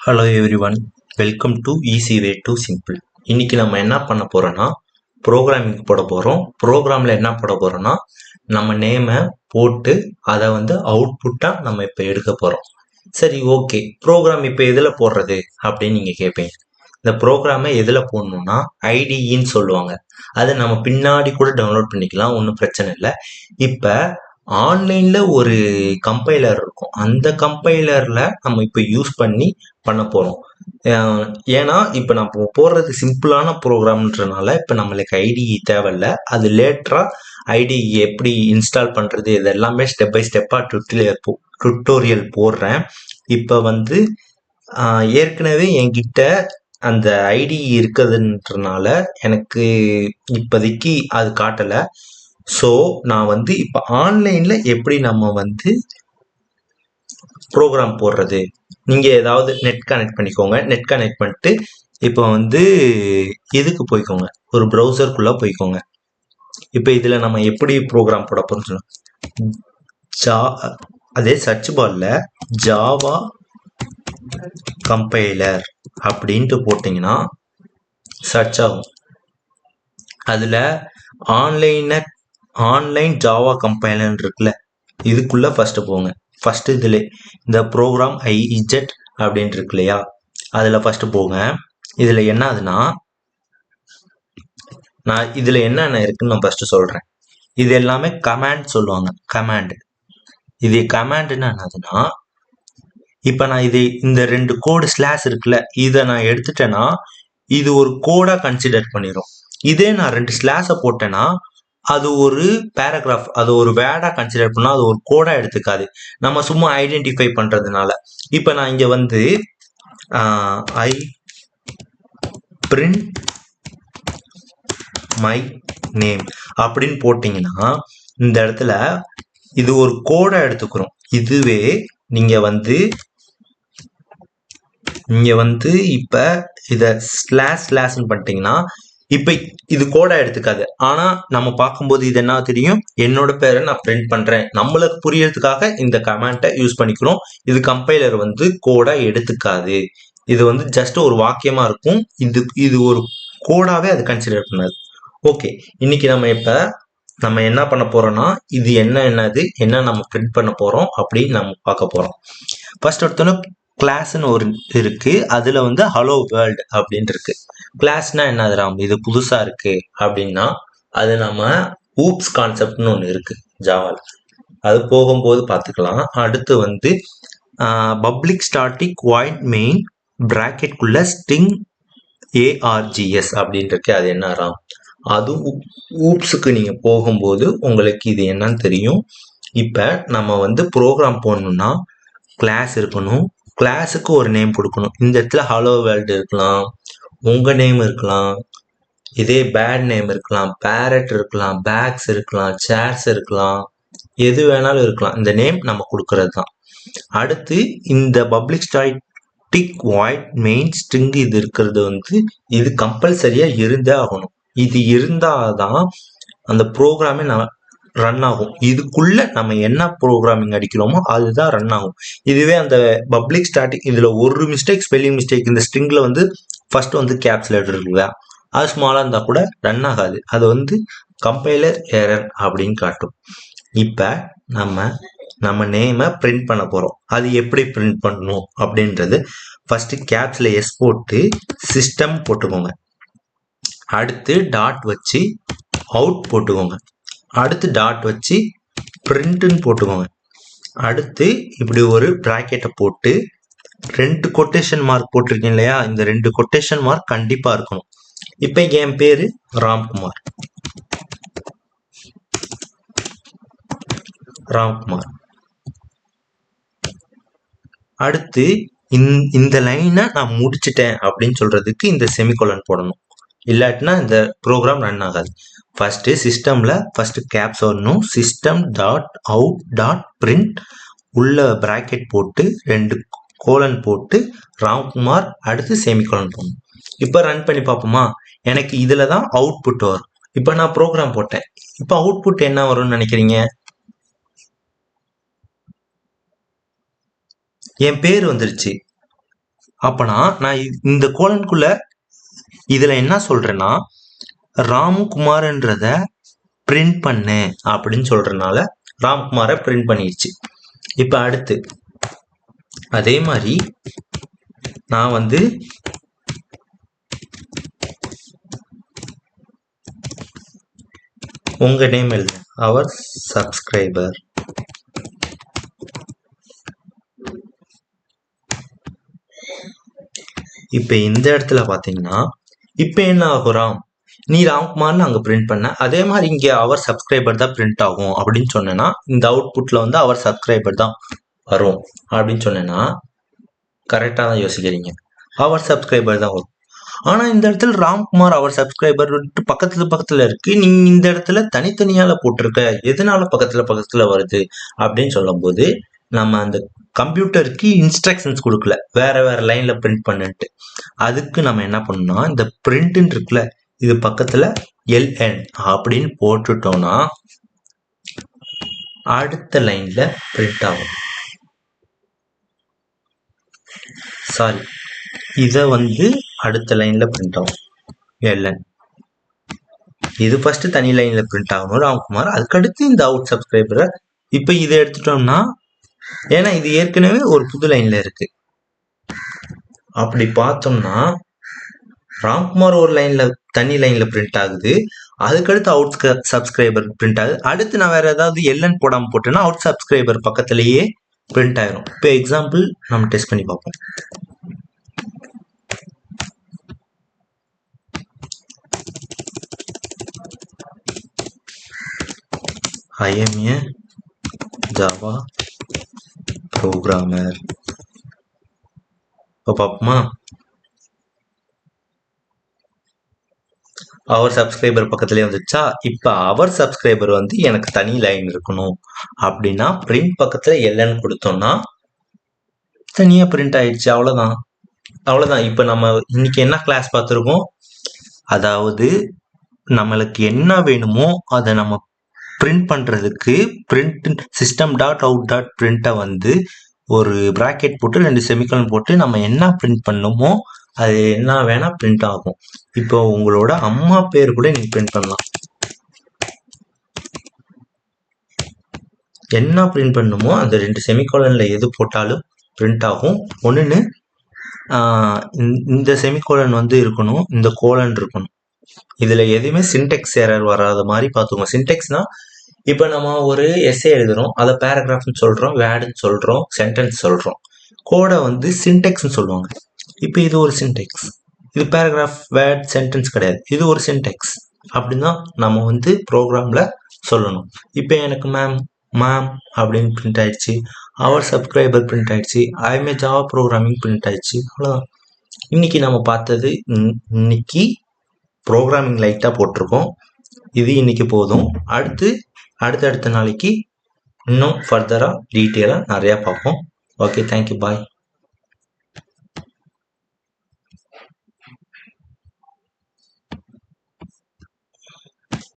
Hello everyone, welcome to easy way to simple. இன்னைக்கு நம்ம என்ன பண்ண போறோம்னா ப்ரோக்ராமிங் போட போறோம். ப்ரோக்ராம்ல என்ன போட போறோம்னா நம்ம நேமை போட்டு அதை அவுட்புட்டா நம்ம இப்போ எடுக்க போறோம். சரி, ஓகே. ப்ரோக்ராம் இப்போ எதில் போடுறது அப்படின்னு நீங்க கேட்பீங்க. இந்த ப்ரோக்ராமை எதில் போடணும்னா ஐடின்னு சொல்லுவாங்க. அதை நம்ம பின்னாடி கூட டவுன்லோட் பண்ணிக்கலாம், ஒன்றும் பிரச்சனை இல்லை. இப்போ ஆன்லைன்ல ஒரு கம்பைலர் இருக்கும். அந்த கம்பைலர்ல நம்ம இப்போ யூஸ் பண்ண போறோம். ஏன்னா இப்போ நம்ம போடுறது சிம்பிளான ப்ரோக்ராம்ன்றனால இப்போ நம்மளுக்கு ஐடிஇ தேவையில்ல. அது லேட்டரா ஐடிஇ எப்படி இன்ஸ்டால் பண்றது இது எல்லாமே ஸ்டெப் பை ஸ்டெப்பா டுட்டோரியல் போடுறேன். இப்போ ஏற்கனவே என்கிட்ட அந்த ஐடிஇ இருக்குதுன்றனால எனக்கு இப்போதைக்கு அது காட்டலை. ஸோ நான் இப்போ ஆன்லைன்ல எப்படி நம்ம ப்ரோக்ராம் போடுறது, நீங்க ஏதாவது நெட் கனெக்ட் பண்ணிக்கோங்க. நெட் கனெக்ட் பண்ணிட்டு இப்போ இதுக்கு போய்க்கோங்க, ஒரு ப்ரௌசருக்குள்ள போய்க்கோங்க. இப்போ இதுல நம்ம எப்படி ப்ரோக்ராம் போட போறோம்னு சொன்னோம். அதே சர்ச் பார்ல ஜாவா கம்பைலர் அப்படின்ட்டு போட்டீங்கன்னா சர்ச் ஆகும். அதுல ஆன்லைன் ஜாவா கம்பைலர் இருக்குல்ல, இதுக்குள்ள ஃபர்ஸ்ட் போங்க. ஃபர்ஸ்ட் இதுல இந்த ப்ரோக்ராம் ஐஇஜெட் அப்படின்னு இருக்கு இல்லையா, அதுல ஃபர்ஸ்ட் போங்க. இதுல என்ன ஆகுதுன்னா, நான் இதுல என்னென்ன இருக்குன்னு நான் ஃபர்ஸ்ட் சொல்றேன். இது எல்லாமே கமாண்ட் சொல்லுவாங்க. கமாண்ட், இது கமாண்ட்னா என்னதுன்னா, இப்ப நான் இந்த ரெண்டு கோடு ஸ்லாஷ் இருக்குல்ல, இதை நான் எடுத்துட்டேன்னா இது ஒரு கோடா கன்சிடர் பண்ணிடும். இதே நான் ரெண்டு ஸ்லாஷை போட்டேன்னா அது ஒரு பேராகிராஃப், அது ஒரு வேர்டா கன்சிடர் பண்ணா அது ஒரு கோடா எடுத்துக்காது. நம்ம சும்மா ஐடென்டிஃபை பண்றதுனால. இப்ப நான் இங்க ஐ பிரிண்ட் மை நேம் அப்படின்னு போட்டீங்கன்னா இந்த இடத்துல இது ஒரு கோடா எடுத்துக்கிறோம். இதுவே நீங்க இப்ப இத ஸ்லாஷ்னு பண்ணிட்டீங்கன்னா இப்ப இது கோடா எடுத்துக்காது. ஆனா நம்ம பார்க்கும்போது இது என்ன தெரியும், என்னோட பேரை நான் பிரிண்ட் பண்றேன். நம்மளுக்கு புரியறதுக்காக இந்த கமாண்டை யூஸ் பண்ணிக்கிறோம். இது கம்பைலர் கோடா எடுத்துக்காது. இது ஜஸ்ட் ஒரு வாக்கியமா இருக்கும். இது ஒரு கோடாவே அது கன்சிடர் பண்ணாது. ஓகே, இன்னைக்கு நம்ம என்ன பண்ண போறோம்னா இது என்ன நம்ம பிரிண்ட் பண்ண போறோம் அப்படின்னு நம்ம பார்க்க போறோம். ஃபர்ஸ்ட் ஒருத்தன கிளாஸ்ன்னு ஒரு இருக்கு. அதுல ஹலோ வேர்ல்டு அப்படின்னு இருக்கு. கிளாஸ்னா என்னதுராம், இது புதுசா இருக்கு அப்படின்னா அது நம்ம ஊப்ஸ் கான்செப்ட்னு ஒன்று இருக்கு ஜாவால. அது போகும்போது பார்த்துக்கலாம். அடுத்து பப்ளிக் ஸ்டாட்டிக் வாய்ட் மெயின் பிராக்கெட்குள்ள ஸ்ட்ரிங் ARGS அப்படின்னு இருக்கு. அது என்னராம், அது ஊப்ஸுக்கு நீங்க போகும்போது உங்களுக்கு இது என்னன்னு தெரியும். இப்ப நம்ம ப்ரோக்ராம் போடணும்னா கிளாஸ் இருக்கணும். கிளாஸுக்கு ஒரு நேம் கொடுக்கணும். இந்த இடத்துல ஹலோ வேர்ல்டு இருக்கலாம், உங்க நேம் இருக்கலாம், இதே பேட் நேம் இருக்கலாம், பேரட் இருக்கலாம், பேக்ஸ் இருக்கலாம், சேர்ஸ் இருக்கலாம், எது வேணாலும் இருக்கலாம். இந்த நேம் நம்ம கொடுக்கறது தான். அடுத்து இந்த public static void main string இது இருக்கிறது இது கம்பல்சரியா இருந்தே ஆகணும். இது இருந்தாதான் அந்த ப்ரோக்ராமே ரன் ஆகும். இதுக்குள்ள நம்ம என்ன ப்ரோக்ராமிங் அடிக்கிறோமோ அதுதான் ரன் ஆகும். இதுவே அந்த பப்ளிக் ஸ்டாட்டிக் இதுல ஒரு மிஸ்டேக், ஸ்பெல்லிங் மிஸ்டேக், இந்த ஸ்ட்ரிங்ல ஃபர்ஸ்ட் கேப்ஸ் லெட்டர் இருக்குல்ல, அது ஸ்மாலா இருந்தா கூட ரன் ஆகாது. அது கம்பைலர் எரர் அப்படின்னு காட்டும். இப்ப நம்ம நேமை பிரிண்ட் பண்ண போறோம். அது எப்படி பிரிண்ட் பண்ணணும் அப்படின்றது ஃபர்ஸ்ட் கேப்ஸ்ல எஸ் போட்டு சிஸ்டம் போட்டுக்கோங்க. அடுத்து டாட் வச்சு அவுட் போட்டுக்கோங்க. அடுத்து டாட் வச்சு பிரிண்ட்னு போட்டுக்கோங்க. அடுத்து இப்படி ஒரு பிராக்கெட்டை போட்டு 2 கொட்டேஷன் மார்க் போட்டிருக்கீங்க இல்லையா, இந்த 2 கொட்டேஷன் மார்க் கண்டிப்பா இருக்கணும். இப்ப என் பேரு ராம்குமார். அடுத்து இந்த லைனை நான் முடிச்சிட்டேன் அப்படின்னு சொல்றதுக்கு இந்த செமிகோலன் போடணும். இல்லாட்டினா இந்த ப்ரோக்ராம் ரன் ஆகாது. ஃபர்ஸ்ட் சிஸ்டம்ல ஃபர்ஸ்ட் கேப்ஸ் வரணும். System dot out dot print உள்ள பிராக்கெட் போட்டு 2 கோலன் போட்டு ராம்குமார், அடுத்து செமிகோலன் போடணும். இப்ப ரன் பண்ணி பார்ப்போமா. எனக்கு இதுல தான் அவுட்புட் வரும். இப்ப நான் ப்ரோக்ராம் போட்டேன். இப்ப அவுட்புட் என்ன வரும்னு நினைக்கிறீங்க? என் பேர் வந்துருச்சு. அப்பனா நான் இந்த கோலனுக்குள்ள இதுல என்ன சொல்றேன்னா ராம்குமார்ன்றத பிரிண்ட் பண்ணு அப்படின்னு சொல்றதுனால ராம்குமாரை பிரிண்ட் பண்ணிடுச்சு. இப்ப அடுத்து அதே மாதிரி நான் வந்து உங்க நேம் எழுது, அவர் சப்ஸ்கிரைபர். இப்ப இந்த இடத்துல பாத்தீங்கன்னா இப்ப என்ன ஆகும், ராம் நீ ராம்குமார்னு அங்க பிரிண்ட் பண்ண, அதே மாதிரி இங்க அவர் சப்ஸ்கிரைபர் தான் பிரிண்ட் ஆகும் அப்படின்னு சொன்னேன்னா இந்த அவுட்புட்ல வந்து அவர் சப்ஸ்கிரைபர் தான் வரும் அப்படின்னு சொன்னேன்னா கரெக்டா தான் யோசிக்கிறீங்க. அவர் சப்ஸ்கிரைபர் தான் வரும். ஆனா இந்த இடத்துல ராம்குமார் அவர் சப்ஸ்கிரைபர் பக்கத்துல இருக்கு, நீங்க இந்த இடத்துல தனித்தனியால போட்டிருக்க, எதனால பக்கத்துல வருது அப்படின்னு சொல்லும் போது நம்ம அந்த கம்ப்யூட்டருக்கு இன்ஸ்ட்ரக்ஷன்ஸ் கொடுக்கல, வேற லைன்ல பிரிண்ட் பண்ணிட்டு. அதுக்கு நம்ம என்ன பண்ணோம்னா இந்த பிரிண்ட் இருக்குல்ல, இது பக்கத்துல LN அப்படின்னு போட்டுட்டோம்னா அடுத்த லைன்ல பிரிண்ட் ஆகும். சாரி, இத வந்து அடுத்த லைன்ல பிரிண்ட் ஆகும் LN. இது ஃபர்ஸ்ட் தனி லைன்ல பிரிண்ட் ஆகணும் ராம்குமார், அதுக்கடுத்து இந்த அவுட் சப்ஸ்கிரைபரை. இப்ப இதை எடுத்துட்டோம்னா, ஏன்னா இது ஏற்கனவே ஒரு புது லைன்ல இருக்கு, அப்படி பார்த்தோம்னா ராம்குமார் ஒரு லைன்ல தனி லைன்ல பிரிண்ட் ஆகுது, அதுக்கடுத்து அவுட் சப்ஸ்கிரைபர் பிரிண்ட் ஆகுது. அடுத்து நான் வேற ஏதாவது LN போடாம போட்டேன்னா அவுட் சப்ஸ்கிரைபர் பக்கத்திலேயே பிரிண்ட் ஆயிரும். இப்போ எக்ஸாம்பிள் நம்ம டெஸ்ட் பண்ணி பார்ப்போம். I am a Java programmer. இப்போ பார்ப்போமா, அவர் சப்ஸ்கிரைபர் பக்கத்துலேயே வந்துச்சா. இப்போ அவர் சப்ஸ்கிரைபர் வந்து எனக்கு தனி லைன் இருக்கணும் அப்படின்னா பிரிண்ட் பக்கத்துல LN கொடுத்தோம்னா தனியா பிரிண்ட் ஆயிடுச்சு. அவ்வளவுதான். இப்போ நம்ம இன்னைக்கு என்ன கிளாஸ் பார்த்துருக்கோம், அதாவது நம்மளுக்கு என்ன வேணுமோ அதை நம்ம பிரிண்ட் பண்றதுக்கு print system dot out dot பிரிண்ட்டை வந்து ஒரு பிராக்கெட் போட்டு 2 செமிகோலன் போட்டு நம்ம என்ன பிரிண்ட் பண்ணுமோ அது என்ன வேணா பிரிண்ட் ஆகும். இப்போ உங்களோட அம்மா பேர் கூட நீங்க பிரிண்ட் பண்ணலாம், என்ன பிரிண்ட் பண்ணுமோ அந்த 2 செமிகோலன்ல எது போட்டாலும் பிரிண்ட் ஆகும். ஒன்னு இந்த செமிகோலன் வந்து இருக்கணும், இந்த கோலன் இருக்கணும். இதுல எதுவுமே சின்டெக்ஸ் எரர் வராத மாதிரி பார்த்துக்கோங்க. சின்டெக்ஸ்னா இப்போ நம்ம ஒரு எஸ்ஏ எழுதுறோம், அதை பேராகிராஃப்னு சொல்றோம், வேர்டுன்னு சொல்றோம், சென்டென்ஸ் சொல்றோம். கோடை வந்து சின்டெக்ஸ்னு சொல்லுவாங்க. இப்போ இது ஒரு சின்டெக்ஸ், இது பேராகிராஃப் வேர்ட் சென்டென்ஸ் கிடையாது, இது ஒரு சின்டெக்ஸ். அப்படின்னா நம்ம வந்து ப்ரோக்ராம்ல சொல்லணும். இப்போ எனக்கு மேம் அப்படின்னு பிரிண்ட் ஆயிடுச்சு, அவர் சப்ஸ்கிரைபர் பிரிண்ட் ஆயிடுச்சு, ஐஎம்ஏ ஜாவா ப்ரோக்ராமிங் பிரிண்ட் ஆயிடுச்சு. அவ்வளோதான். இன்னைக்கு நம்ம பார்த்தது, இன்னைக்கு ப்ரோக்ராமிங் லைட்டாக போட்டிருக்கோம், இது இன்னைக்கு போதும். அடுத்த நாளைக்கு இன்னும் ஃபர்தராக டீட்டெயிலாக நிறையா பார்ப்போம். ஓகே, தேங்க்யூ, பாய்.